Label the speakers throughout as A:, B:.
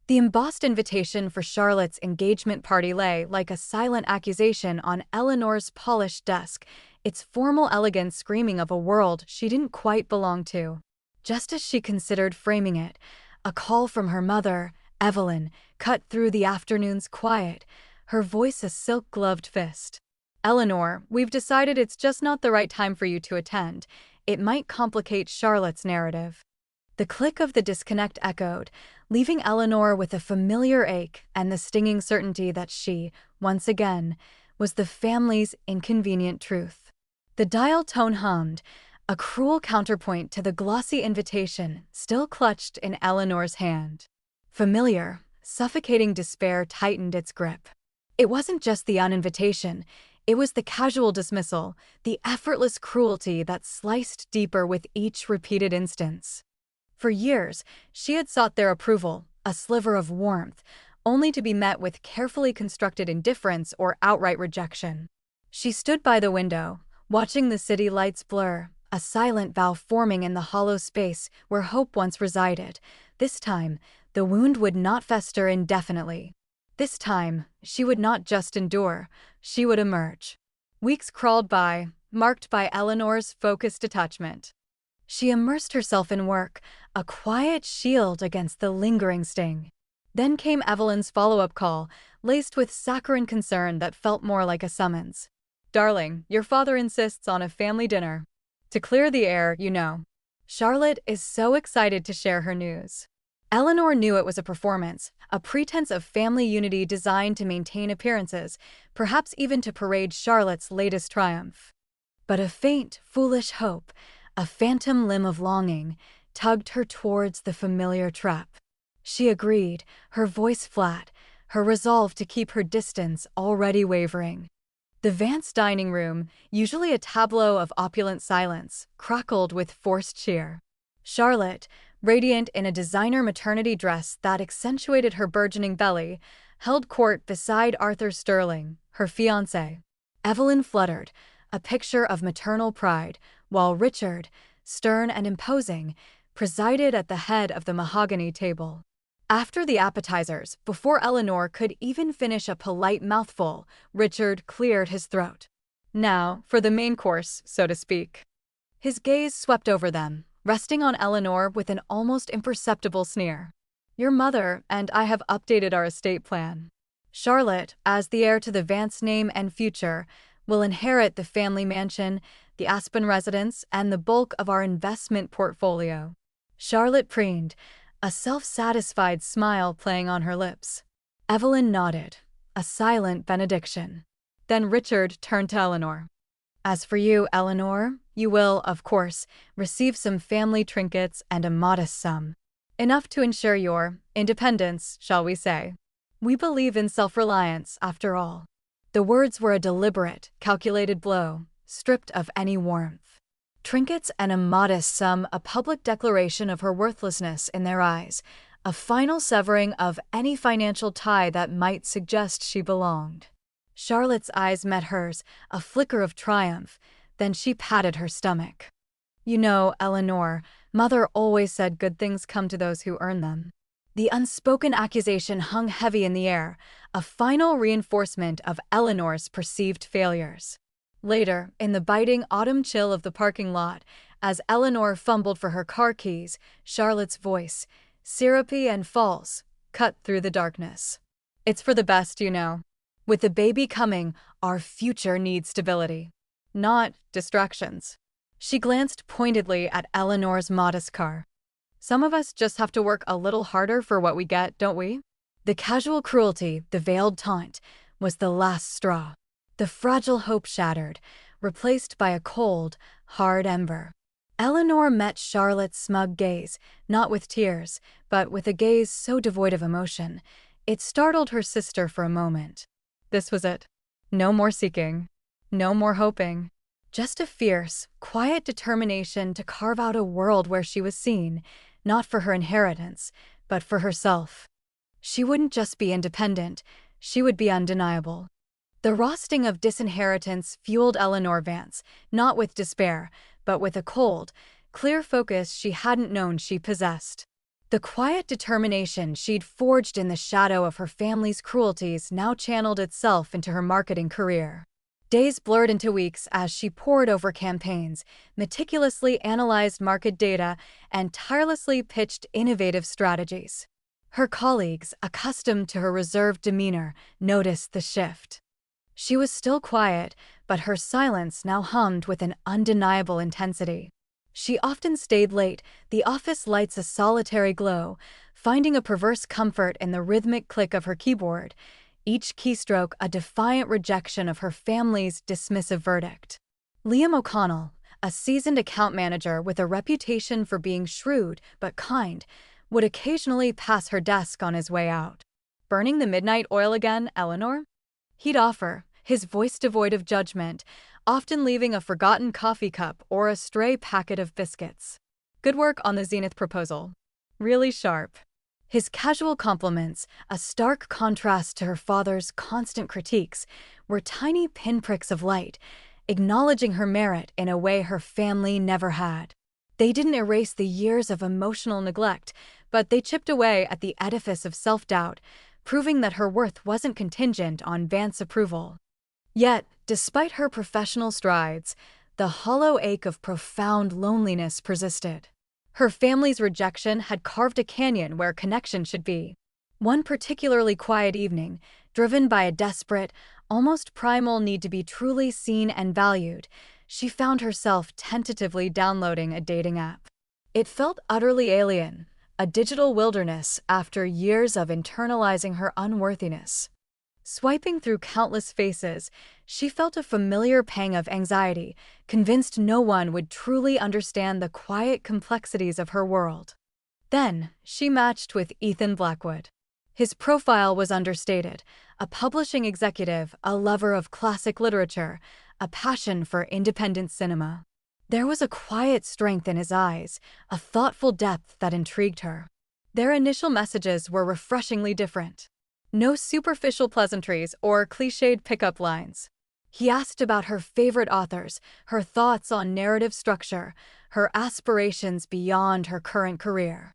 A: The embossed invitation for Charlotte's engagement party lay like a silent accusation on Eleanor's polished desk, its formal elegance screaming of a world she didn't quite belong to. Just as she considered framing it, a call from her mother, Evelyn, cut through the afternoon's quiet, her voice a silk-gloved fist. "Eleanor, we've decided it's just not the right time for you to attend. It might complicate Charlotte's narrative." The click of the disconnect echoed, leaving Eleanor with a familiar ache and the stinging certainty that she, once again, was the family's inconvenient truth. The dial tone hummed, a cruel counterpoint to the glossy invitation still clutched in Eleanor's hand. Familiar, suffocating despair tightened its grip. It wasn't just the uninvitation, it was the casual dismissal, the effortless cruelty that sliced deeper with each repeated instance. For years, she had sought their approval, a sliver of warmth, only to be met with carefully constructed indifference or outright rejection. She stood by the window, watching the city lights blur, a silent vow forming in the hollow space where hope once resided. This time, the wound would not fester indefinitely. This time, she would not just endure, she would emerge. Weeks crawled by, marked by Eleanor's focused detachment. She immersed herself in work, a quiet shield against the lingering sting. Then came Evelyn's follow-up call, laced with saccharine concern that felt more like a summons. "Darling, your father insists on a family dinner. To clear the air, you know." Charlotte is so excited to share her news. Eleanor knew it was a performance, a pretense of family unity designed to maintain appearances, perhaps even to parade Charlotte's latest triumph. But a faint, foolish hope, a phantom limb of longing, tugged her towards the familiar trap. She agreed, her voice flat, her resolve to keep her distance already wavering. The Vance dining room, usually a tableau of opulent silence, crackled with forced cheer. Charlotte, radiant in a designer maternity dress that accentuated her burgeoning belly, held court beside Arthur Sterling, her fiancé. Evelyn fluttered, a picture of maternal pride, while Richard, stern and imposing, presided at the head of the mahogany table. After the appetizers, before Eleanor could even finish a polite mouthful, Richard cleared his throat. "Now, for the main course, so to speak." His gaze swept over them, resting on Eleanor with an almost imperceptible sneer. "Your mother and I have updated our estate plan. Charlotte, as the heir to the Vance name and future, will inherit the family mansion, the Aspen residence, and the bulk of our investment portfolio." Charlotte preened, a self-satisfied smile playing on her lips. Evelyn nodded, a silent benediction. Then Richard turned to Eleanor. "As for you, Eleanor, you will, of course, receive some family trinkets and a modest sum. Enough to ensure your independence, shall we say. We believe in self-reliance, after all." The words were a deliberate, calculated blow, stripped of any warmth. Trinkets and a modest sum, a public declaration of her worthlessness in their eyes, a final severing of any financial tie that might suggest she belonged. Charlotte's eyes met hers, a flicker of triumph, then she patted her stomach. "You know, Eleanor, Mother always said good things come to those who earn them." The unspoken accusation hung heavy in the air, a final reinforcement of Eleanor's perceived failures. Later, in the biting autumn chill of the parking lot, as Eleanor fumbled for her car keys, Charlotte's voice, syrupy and false, cut through the darkness. "It's for the best, you know. With the baby coming, our future needs stability, not distractions." She glanced pointedly at Eleanor's modest car. "Some of us just have to work a little harder for what we get, don't we?" The casual cruelty, the veiled taunt, was the last straw. The fragile hope shattered, replaced by a cold, hard ember. Eleanor met Charlotte's smug gaze, not with tears, but with a gaze so devoid of emotion, it startled her sister for a moment. This was it. No more seeking. No more hoping. Just a fierce, quiet determination to carve out a world where she was seen, not for her inheritance, but for herself. She wouldn't just be independent, she would be undeniable. The roasting of disinheritance fueled Eleanor Vance, not with despair, but with a cold, clear focus she hadn't known she possessed. The quiet determination she'd forged in the shadow of her family's cruelties now channeled itself into her marketing career. Days blurred into weeks as she pored over campaigns, meticulously analyzed market data, and tirelessly pitched innovative strategies. Her colleagues, accustomed to her reserved demeanor, noticed the shift. She was still quiet, but her silence now hummed with an undeniable intensity. She often stayed late, the office lights a solitary glow, finding a perverse comfort in the rhythmic click of her keyboard, each keystroke a defiant rejection of her family's dismissive verdict. Liam O'Connell, a seasoned account manager with a reputation for being shrewd but kind, would occasionally pass her desk on his way out. "Burning the midnight oil again, Eleanor?" He'd offer, his voice devoid of judgment, often leaving a forgotten coffee cup or a stray packet of biscuits. "Good work on the Zenith proposal. Really sharp." His casual compliments, a stark contrast to her father's constant critiques, were tiny pinpricks of light, acknowledging her merit in a way her family never had. They didn't erase the years of emotional neglect, but they chipped away at the edifice of self-doubt, proving that her worth wasn't contingent on Vance's approval. Yet, despite her professional strides, the hollow ache of profound loneliness persisted. Her family's rejection had carved a canyon where connection should be. One particularly quiet evening, driven by a desperate, almost primal need to be truly seen and valued, she found herself tentatively downloading a dating app. It felt utterly alien, a digital wilderness after years of internalizing her unworthiness. Swiping through countless faces, she felt a familiar pang of anxiety, convinced no one would truly understand the quiet complexities of her world. Then, she matched with Ethan Blackwood. His profile was understated: a publishing executive, a lover of classic literature, a passion for independent cinema. There was a quiet strength in his eyes, a thoughtful depth that intrigued her. Their initial messages were refreshingly different. No superficial pleasantries or cliched pickup lines. He asked about her favorite authors, her thoughts on narrative structure, her aspirations beyond her current career.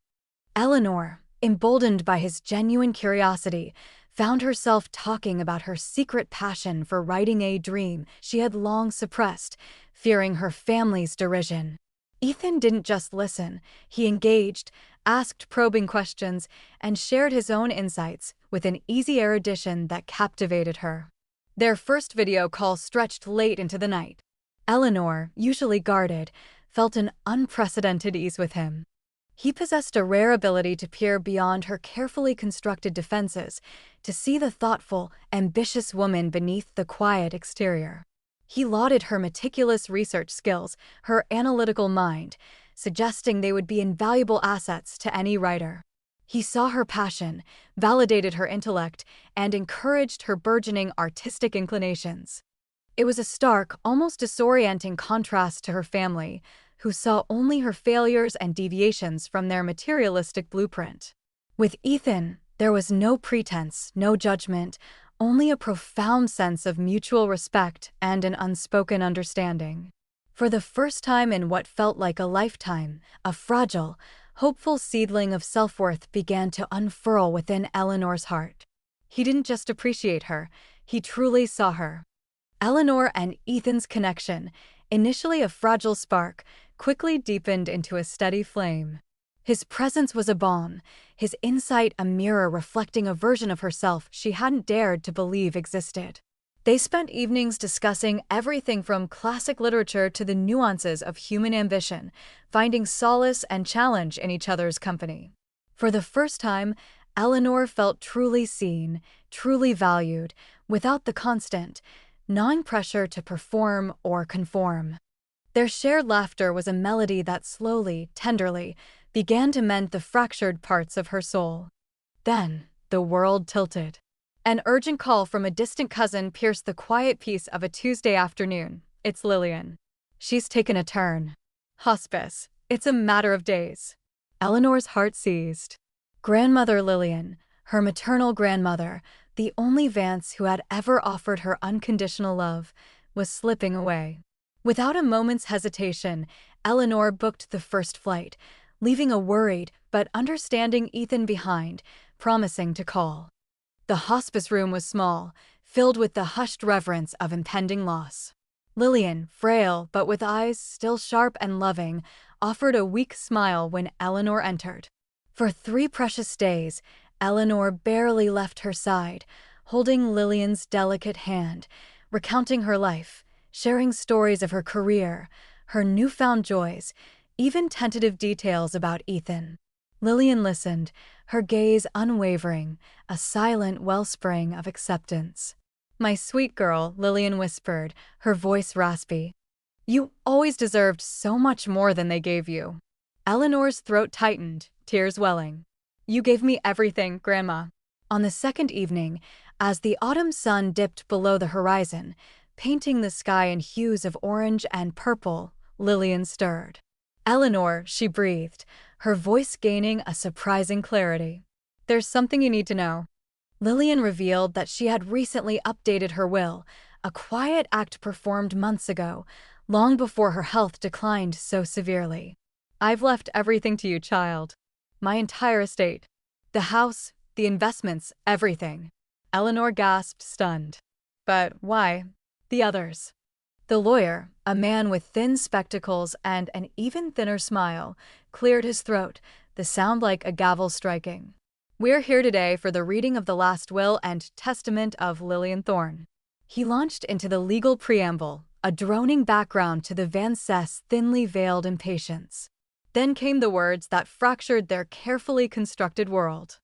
A: Eleanor, emboldened by his genuine curiosity, found herself talking about her secret passion for writing, a dream she had long suppressed, fearing her family's derision. Ethan didn't just listen, he engaged, asked probing questions, and shared his own insights with an easy erudition that captivated her. Their first video call stretched late into the night. Eleanor, usually guarded, felt an unprecedented ease with him. He possessed a rare ability to peer beyond her carefully constructed defenses, to see the thoughtful, ambitious woman beneath the quiet exterior. He lauded her meticulous research skills, her analytical mind, suggesting they would be invaluable assets to any writer. He saw her passion, validated her intellect, and encouraged her burgeoning artistic inclinations. It was a stark, almost disorienting contrast to her family, who saw only her failures and deviations from their materialistic blueprint. With Ethan, there was no pretense, no judgment, only a profound sense of mutual respect and an unspoken understanding. For the first time in what felt like a lifetime, a fragile, hopeful seedling of self-worth began to unfurl within Eleanor's heart. He didn't just appreciate her, he truly saw her. Eleanor and Ethan's connection, initially a fragile spark, quickly deepened into a steady flame. His presence was a balm, his insight a mirror reflecting a version of herself she hadn't dared to believe existed. They spent evenings discussing everything from classic literature to the nuances of human ambition, finding solace and challenge in each other's company. For the first time, Eleanor felt truly seen, truly valued, without the constant, gnawing pressure to perform or conform. Their shared laughter was a melody that slowly, tenderly, began to mend the fractured parts of her soul. Then, the world tilted. An urgent call from a distant cousin pierced the quiet peace of a Tuesday afternoon. "It's Lillian. She's taken a turn. Hospice. It's a matter of days." Eleanor's heart seized. Grandmother Lillian, her maternal grandmother, the only Vance who had ever offered her unconditional love, was slipping away. Without a moment's hesitation, Eleanor booked the first flight, leaving a worried but understanding Ethan behind, promising to call. The hospice room was small, filled with the hushed reverence of impending loss. Lillian, frail but with eyes still sharp and loving, offered a weak smile when Eleanor entered. For 3 precious days, Eleanor barely left her side, holding Lillian's delicate hand, recounting her life, sharing stories of her career, her newfound joys, even tentative details about Ethan. Lillian listened, her gaze unwavering, a silent wellspring of acceptance. "My sweet girl," Lillian whispered, her voice raspy. "You always deserved so much more than they gave you." Eleanor's throat tightened, tears welling. "You gave me everything, Grandma." On the second evening, as the autumn sun dipped below the horizon, painting the sky in hues of orange and purple, Lillian stirred. "Eleanor," she breathed, her voice gaining a surprising clarity. "There's something you need to know." Lillian revealed that she had recently updated her will, a quiet act performed months ago, long before her health declined so severely. "I've left everything to you, child. My entire estate. The house, the investments, everything." Eleanor gasped, stunned. "But why? The others?" The lawyer, a man with thin spectacles and an even thinner smile, cleared his throat, the sound like a gavel striking. "We're here today for the reading of the last will and testament of Lillian Thorne." He launched into the legal preamble, a droning background to the Van Cess' thinly veiled impatience. Then came the words that fractured their carefully constructed world.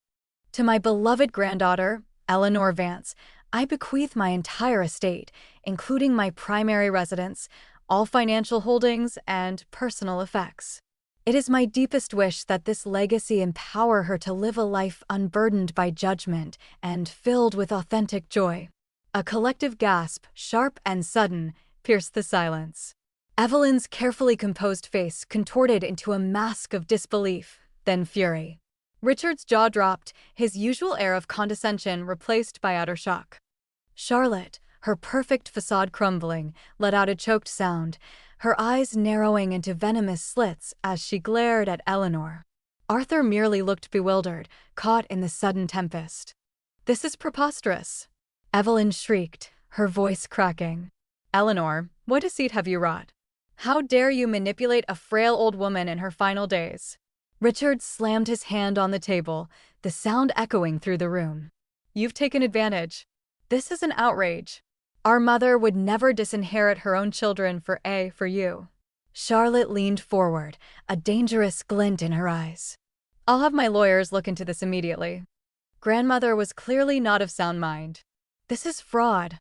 A: "To my beloved granddaughter, Eleanor Vance, I bequeath my entire estate, including my primary residence, all financial holdings, and personal effects. It is my deepest wish that this legacy empower her to live a life unburdened by judgment and filled with authentic joy." A collective gasp, sharp and sudden, pierced the silence. Evelyn's carefully composed face contorted into a mask of disbelief, then fury. Richard's jaw dropped, his usual air of condescension replaced by utter shock. Charlotte, her perfect facade crumbling, let out a choked sound, her eyes narrowing into venomous slits as she glared at Eleanor. Arthur merely looked bewildered, caught in the sudden tempest. "This is preposterous," Evelyn shrieked, her voice cracking. "Eleanor, what deceit have you wrought? How dare you manipulate a frail old woman in her final days?" Richard slammed his hand on the table, the sound echoing through the room. "You've taken advantage. This is an outrage. Our mother would never disinherit her own children for you." Charlotte leaned forward, a dangerous glint in her eyes. "I'll have my lawyers look into this immediately." Grandmother was clearly not of sound mind. "This is fraud."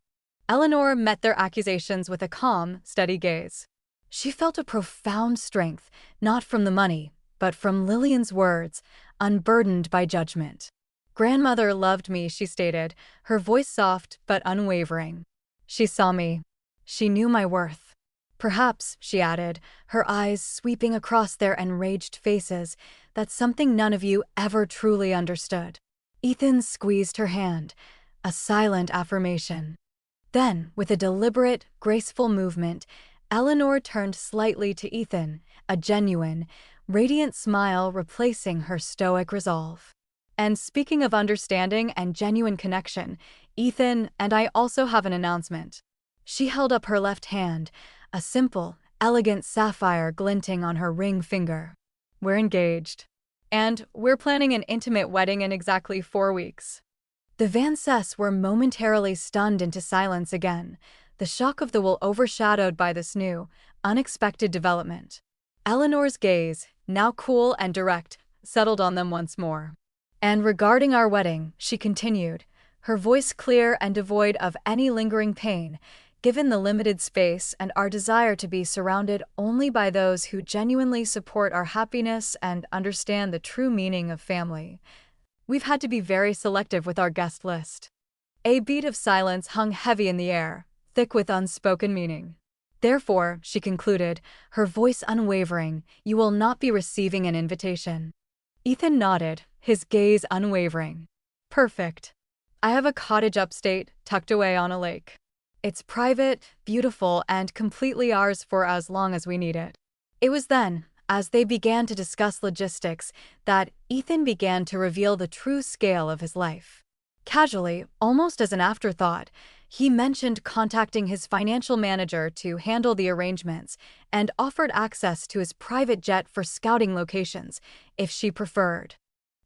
A: Eleanor met their accusations with a calm, steady gaze. She felt a profound strength, not from the money, but from Lillian's words, unburdened by judgment. "Grandmother loved me," she stated, her voice soft but unwavering. "She saw me. She knew my worth. Perhaps," she added, her eyes sweeping across their enraged faces, "that's something none of you ever truly understood." Ethan squeezed her hand, a silent affirmation. Then, with a deliberate, graceful movement, Eleanor turned slightly to Ethan, a genuine, radiant smile replacing her stoic resolve. "And speaking of understanding and genuine connection, Ethan and I also have an announcement." She held up her left hand, a simple, elegant sapphire glinting on her ring finger. "We're engaged. And we're planning an intimate wedding in exactly 4 weeks." The Van Cess were momentarily stunned into silence again, the shock of the will overshadowed by this new, unexpected development. Eleanor's gaze, now cool and direct, settled on them once more. "And regarding our wedding," she continued, her voice clear and devoid of any lingering pain, "given the limited space and our desire to be surrounded only by those who genuinely support our happiness and understand the true meaning of family, we've had to be very selective with our guest list." A beat of silence hung heavy in the air, thick with unspoken meaning. "Therefore," she concluded, her voice unwavering, "you will not be receiving an invitation." Ethan nodded, his gaze unwavering. "Perfect. I have a cottage upstate, tucked away on a lake. It's private, beautiful, and completely ours for as long as we need it." It was then, As they began to discuss logistics, that Ethan began to reveal the true scale of his life. Casually, almost as an afterthought, he mentioned contacting his financial manager to handle the arrangements and offered access to his private jet for scouting locations, if she preferred.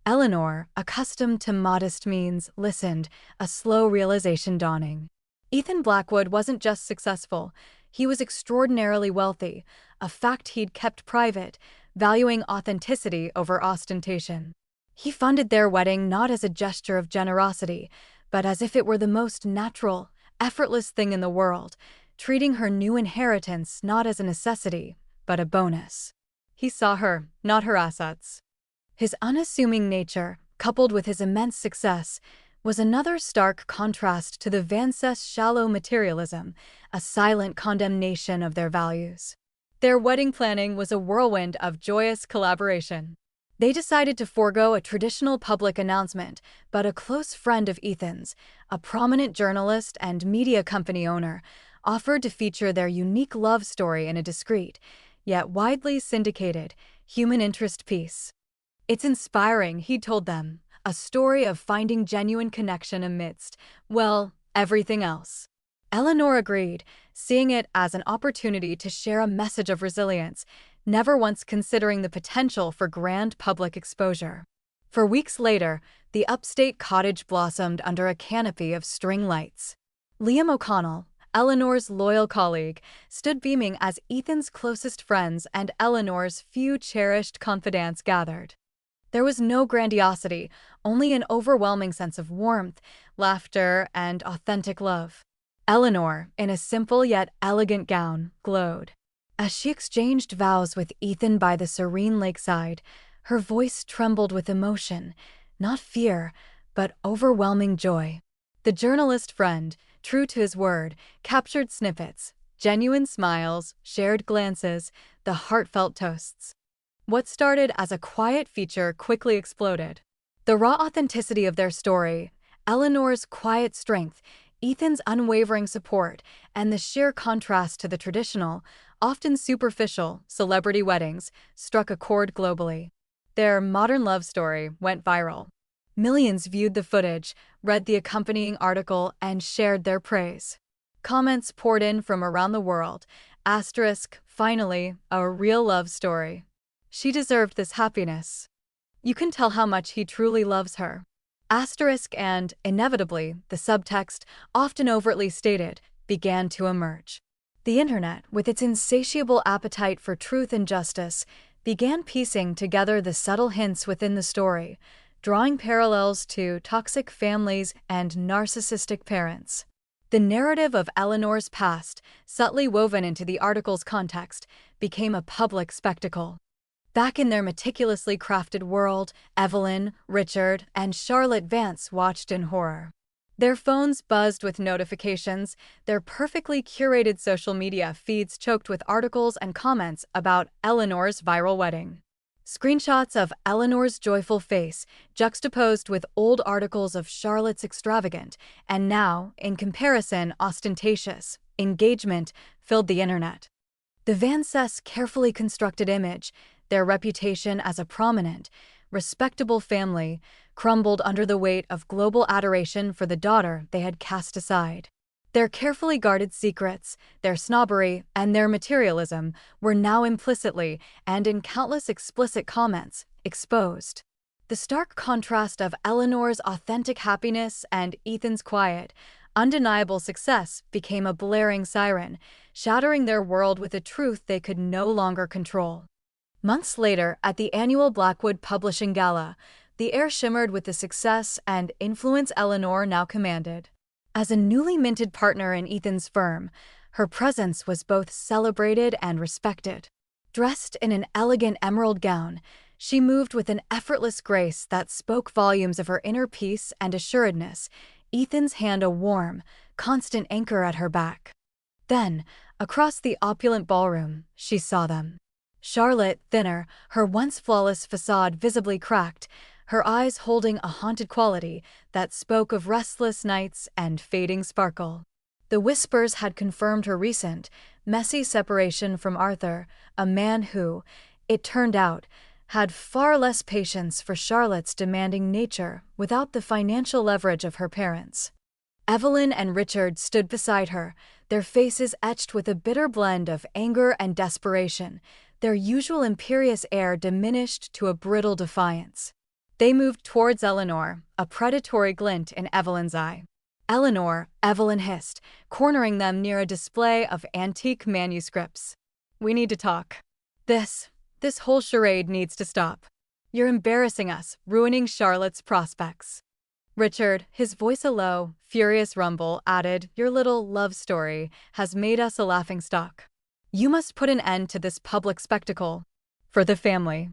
A: Eleanor, accustomed to modest means, listened, a slow realization dawning. Ethan Blackwood wasn't just successful, he was extraordinarily wealthy, a fact he'd kept private, valuing authenticity over ostentation. He funded their wedding not as a gesture of generosity, but as if it were the most natural, effortless thing in the world, treating her new inheritance not as a necessity, but a bonus. He saw her, not her assets. His unassuming nature, coupled with his immense success, was another stark contrast to the Vance's shallow materialism, a silent condemnation of their values. Their wedding planning was a whirlwind of joyous collaboration. They decided to forego a traditional public announcement, but a close friend of Ethan's, a prominent journalist and media company owner, offered to feature their unique love story in a discreet, yet widely syndicated, human interest piece. It's inspiring, he told them, a story of finding genuine connection amidst, well, everything else. Eleanor agreed, seeing it as an opportunity to share a message of resilience, never once considering the potential for grand public exposure. For weeks later, the upstate cottage blossomed under a canopy of string lights. Liam O'Connell, Eleanor's loyal colleague, stood beaming as Ethan's closest friends and Eleanor's few cherished confidants gathered. There was no grandiosity, only an overwhelming sense of warmth, laughter, and authentic love. Eleanor, in a simple yet elegant gown, glowed. As she exchanged vows with Ethan by the serene lakeside, her voice trembled with emotion, not fear, but overwhelming joy. The journalist friend, true to his word, captured snippets, genuine smiles, shared glances, the heartfelt toasts. What started as a quiet feature quickly exploded. The raw authenticity of their story, Eleanor's quiet strength, Ethan's unwavering support, and the sheer contrast to the traditional, often superficial, celebrity weddings, struck a chord globally. Their modern love story went viral. Millions viewed the footage, read the accompanying article, and shared their praise. Comments poured in from around the world. Finally, a real love story. She deserved this happiness. You can tell how much he truly loves her. And, inevitably, the subtext, often overtly stated, began to emerge. The internet, with its insatiable appetite for truth and justice, began piecing together the subtle hints within the story, drawing parallels to toxic families and narcissistic parents. The narrative of Eleanor's past, subtly woven into the article's context, became a public spectacle. Back in their meticulously crafted world, Evelyn, Richard, and Charlotte Vance watched in horror. Their phones buzzed with notifications, their perfectly curated social media feeds choked with articles and comments about Eleanor's viral wedding. Screenshots of Eleanor's joyful face, juxtaposed with old articles of Charlotte's extravagant, and now, in comparison, ostentatious, engagement, filled the internet. The Vances' carefully constructed image, their reputation as a prominent, respectable family, crumbled under the weight of global adoration for the daughter they had cast aside. Their carefully guarded secrets, their snobbery, and their materialism were now implicitly, and in countless explicit comments, exposed. The stark contrast of Eleanor's authentic happiness and Ethan's quiet, undeniable success became a blaring siren, shattering their world with a truth they could no longer control. Months later, at the annual Blackwood Publishing Gala, the air shimmered with the success and influence Eleanor now commanded. As a newly minted partner in Ethan's firm, her presence was both celebrated and respected. Dressed in an elegant emerald gown, she moved with an effortless grace that spoke volumes of her inner peace and assuredness, Ethan's hand a warm, constant anchor at her back. Then, across the opulent ballroom, she saw them. Charlotte, thinner, her once flawless facade visibly cracked, her eyes holding a haunted quality that spoke of restless nights and fading sparkle. The whispers had confirmed her recent, messy separation from Arthur, a man who, it turned out, had far less patience for Charlotte's demanding nature without the financial leverage of her parents. Evelyn and Richard stood beside her, their faces etched with a bitter blend of anger and desperation, their usual imperious air diminished to a brittle defiance. They moved towards Eleanor, a predatory glint in Evelyn's eye. "Eleanor," Evelyn hissed, cornering them near a display of antique manuscripts. "We need to talk. This whole charade needs to stop. You're embarrassing us, ruining Charlotte's prospects." Richard, his voice a low, furious rumble, added, "Your little love story has made us a laughingstock. You must put an end to this public spectacle. For the family."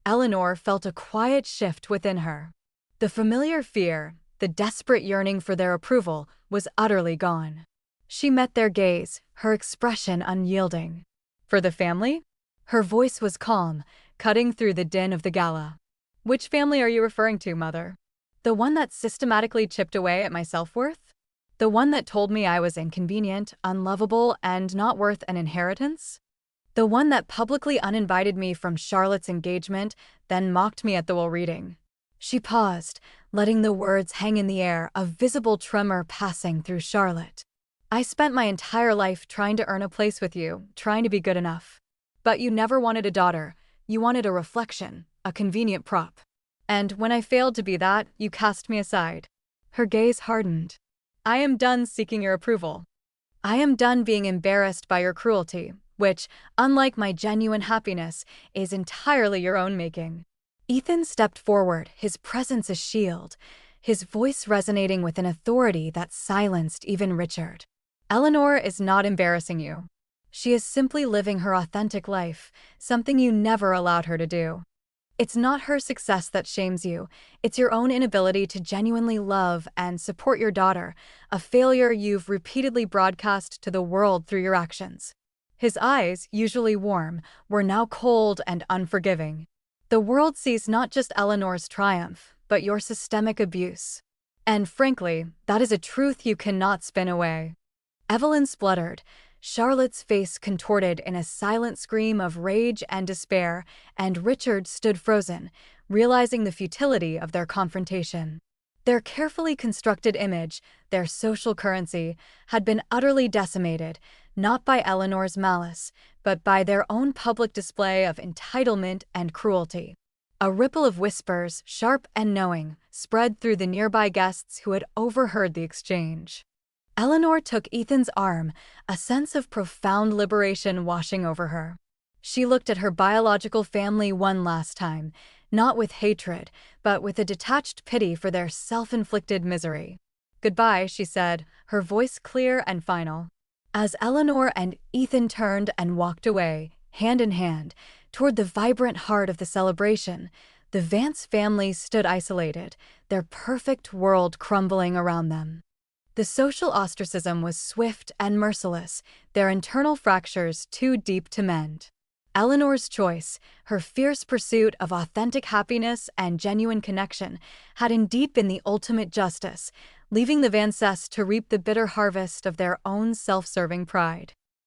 A: Eleanor felt a quiet shift within her. The familiar fear, the desperate yearning for their approval, was utterly gone. She met their gaze, her expression unyielding. "For the family?" Her voice was calm, cutting through the din of the gala. "Which family are you referring to, Mother? The one that systematically chipped away at my self-worth? The one that told me I was inconvenient, unlovable, and not worth an inheritance? The one that publicly uninvited me from Charlotte's engagement, then mocked me at the will reading?" She paused, letting the words hang in the air, a visible tremor passing through Charlotte. "I spent my entire life trying to earn a place with you, trying to be good enough. But you never wanted a daughter. You wanted a reflection, a convenient prop. And when I failed to be that, you cast me aside." Her gaze hardened. "I am done seeking your approval. I am done being embarrassed by your cruelty, which, unlike my genuine happiness, is entirely your own making." Ethan stepped forward, his presence a shield, his voice resonating with an authority that silenced even Richard. "Eleanor is not embarrassing you. She is simply living her authentic life, something you never allowed her to do. It's not her success that shames you, it's your own inability to genuinely love and support your daughter, a failure you've repeatedly broadcast to the world through your actions." His eyes, usually warm, were now cold and unforgiving. "The world sees not just Eleanor's triumph, but your systemic abuse. And frankly, that is a truth you cannot spin away." Evelyn spluttered, Charlotte's face contorted in a silent scream of rage and despair, and Richard stood frozen, realizing the futility of their confrontation. Their carefully constructed image, their social currency, had been utterly decimated, not by Eleanor's malice, but by their own public display of entitlement and cruelty. A ripple of whispers, sharp and knowing, spread through the nearby guests who had overheard the exchange. Eleanor took Ethan's arm, a sense of profound liberation washing over her. She looked at her biological family one last time, not with hatred, but with a detached pity for their self-inflicted misery. "Goodbye," she said, her voice clear and final. As Eleanor and Ethan turned and walked away, hand in hand, toward the vibrant heart of the celebration, the Vance family stood isolated, their perfect world crumbling around them. The social ostracism was swift and merciless, their internal fractures too deep to mend. Eleanor's choice, her fierce pursuit of authentic happiness and genuine connection, had indeed been the ultimate justice, leaving the Vances to reap the bitter harvest of their own self-serving pride.